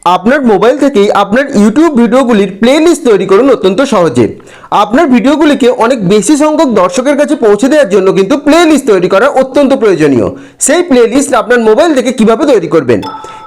আপনার মোবাইল থেকেই আপনার ইউটিউব ভিডিওগুলির প্লেলিস্ট তৈরি করুন অত্যন্ত সহজে। আপনার ভিডিওগুলিকে অনেক বেশি সংখ্যক দর্শকের কাছে পৌঁছে দেওয়ার জন্য কিন্তু প্লেলিস্ট তৈরি করা অত্যন্ত প্রয়োজনীয়। সেই প্লেলিস্ট আপনার মোবাইল থেকে কিভাবে তৈরি করবেন?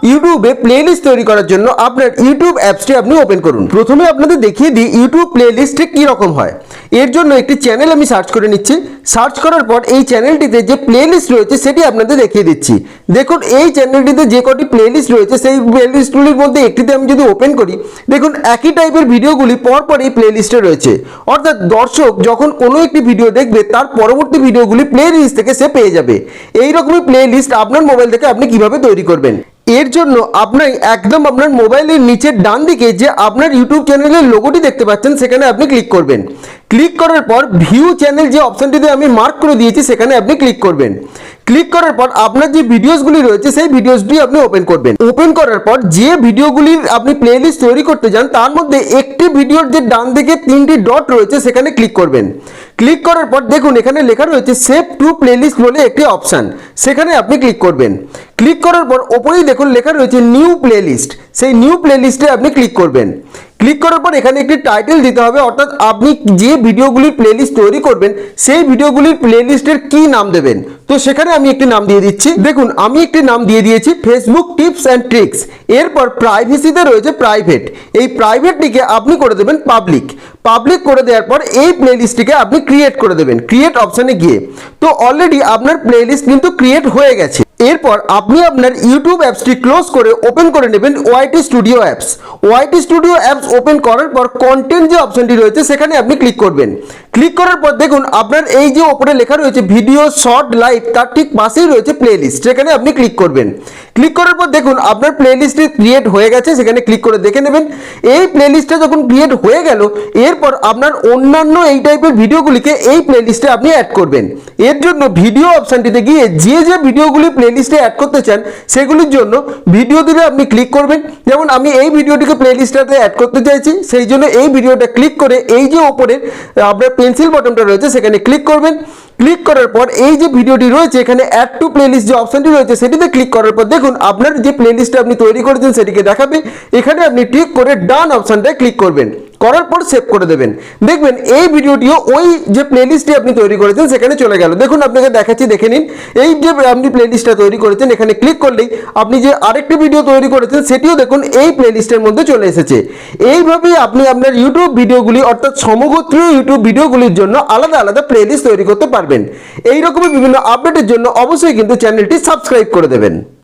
ইউটিউবে প্লেলিস্ট তৈরি করার জন্য আপনার ইউটিউব অ্যাপসটি আপনি ওপেন করুন। প্রথমে আপনাদের দেখিয়ে দিই ইউটিউব প্লেলিস্টে কী রকম হয়। এর জন্য একটি চ্যানেল আমি সার্চ করে নিচ্ছি। সার্চ করার পর এই চ্যানেলটিতে যে প্লেলিস্ট রয়েছে সেটি আপনাদের দেখিয়ে দিচ্ছি। দেখুন এই চ্যানেলটিতে যে কটি প্লেলিস্ট রয়েছে সেই প্লেলিস্টগুলির মধ্যে একটিতে আমি যদি ওপেন করি, দেখুন একই টাইপের ভিডিওগুলি পরপর এই প্লেলিস্টে রয়েছে। অর্থাৎ দর্শক যখন কোনো একটি ভিডিও দেখবে তার পরবর্তী ভিডিওগুলি প্লেলিস্ট থেকে সে পেয়ে যাবে। এই রকমই প্লেলিস্ট আপনার মোবাইল থেকে আপনি কিভাবে তৈরি করবেন? এর জন্য আপনার একদম আপনার মোবাইলের নিচের ডান দিকে যে আপনার ইউটিউব চ্যানেলের লোগোটি দেখতে পাচ্ছেন সেখানে আপনি ক্লিক করবেন। ক্লিক করার পর ভিউ চ্যানেল যে অপশনটিতে আমি মার্ক করে দিয়েছি সেখানে আপনি ক্লিক করবেন। ক্লিক করার পর আপনার যে ভিডিওসগুলি রয়েছে সেই ভিডিওসটি আপনি ওপেন করবেন। ওপেন করার পর যে ভিডিওগুলির আপনি প্লেলিস্ট তৈরি করতে চান তার মধ্যে একটি ভিডিওর যে ডান দিকে তিনটি ডট রয়েছে সেখানে ক্লিক করবেন। ক্লিক করার পর দেখুন এখানে লেখা রয়েছে সেভ টু প্লেলিস্ট বলে একটি অপশান, সেখানে আপনি ক্লিক করবেন। ক্লিক করার পর ওপরেই দেখুন লেখা রয়েছে নিউ প্লেলিস্ট, সেই নিউ প্লেলিস্টে আপনি ক্লিক করবেন। ক্লিক করার পর এখানে একটি টাইটেল দিতে হবে, অর্থাৎ আপনি যে ভিডিওগুলির প্লেলিস্ট তৈরি করবেন সেই ভিডিওগুলির প্লেলিস্টের কি নাম দেবেন। তো সেখানে আমি একটি নাম দিয়ে দিচ্ছি। দেখুন আমি একটি নাম দিয়ে দিয়েছি ফেসবুক টিপস অ্যান্ড ট্রিক্স। এরপর প্রাইভেসিতে রয়েছে প্রাইভেট, এই প্রাইভেটটিকে আপনি করে দেবেন পাবলিক। পাবলিক করে দেওয়ার পর এই প্লেলিস্টটিকে আপনি ক্রিয়েট করে দেবেন ক্রিয়েট অপশানে গিয়ে। তো অলরেডি আপনার প্লেলিস্ট কিন্তু ক্রিয়েট হয়ে গেছে। এরপর আপনি আপনার ইউটিউব অ্যাপসটি ক্লোজ করে ওপেন করে নেবেন YT studio apps. YT studio apps open করার পর কন্টেন্ট যে অপশনটি রয়েছে সেখানে আপনি ক্লিক করবেন। ক্লিক করার পর দেখুন আপনার এই যে ওপরে লেখা রয়েছে ভিডিও শর্ট লাইভ, তার ঠিক পাশেই রয়েছে প্লেলিস্ট, সেখানে আপনি ক্লিক করবেন। ক্লিক করার পর দেখুন আপনার প্লেলিস্টটি ক্রিয়েট হয়ে গেছে, সেখানে ক্লিক করে দেখে নেবেন। এই প্লেলিস্টটা যখন ক্রিয়েট হয়ে গেল এরপর আপনার অন্যান্য এই টাইপের ভিডিওগুলিকে এই প্লেলিস্টে আপনি অ্যাড করবেন। এর জন্য ভিডিও অপশানটিতে গিয়ে যে ভিডিওগুলি প্লেলিস্টে অ্যাড করতে চান সেগুলির জন্য ভিডিও দিলে আপনি ক্লিক করবেন। যেমন আমি এই ভিডিওটিকে প্লেলিস্টটাতে অ্যাড করতে চাইছি, সেই জন্য এই ভিডিওটা ক্লিক করে এই যে ওপরে আপনার পেন্সিল বটনটা রয়েছে সেখানে ক্লিক করবেন। ক্লিক করার পর এই যে ভিডিওটি রয়েছে এখানে অ্যাড টু প্লেলিস্ট যে অপশনটি রয়েছে সেটিতে ক্লিক করার পর দেখুন আপনার যে প্লেলিস্টটা আপনি তৈরি করেছেন সেটিকে দেখাবে। এখানে আপনি ঠিক করে ডান অপশনটায় ক্লিক করবেন, করার পর সেভ করে দেবেন। দেখবেন এই ভিডিওটিও ওই যে প্লেলিস্টটি আপনি তৈরি করেছেন সেখানে চলে গেল। দেখুন আপনাকে দেখাচ্ছি, দেখে নিন। এই যে আপনি প্লেলিস্টটা তৈরি করেছেন এখানে ক্লিক করলেই আপনি যে আরেকটি ভিডিও তৈরি করেছেন সেটিও দেখুন এই প্লেলিস্টের মধ্যে চলে এসেছে। এইভাবেই আপনি আপনার ইউটিউব ভিডিওগুলি অর্থাৎ সমগোত্রীয় ইউটিউব ভিডিওগুলির জন্য আলাদা আলাদা প্লেলিস্ট তৈরি করতে পারবেন। এই রকমই বিভিন্ন আপডেটের জন্য অবশ্যই কিন্তু চ্যানেলটি সাবস্ক্রাইব করে দেবেন।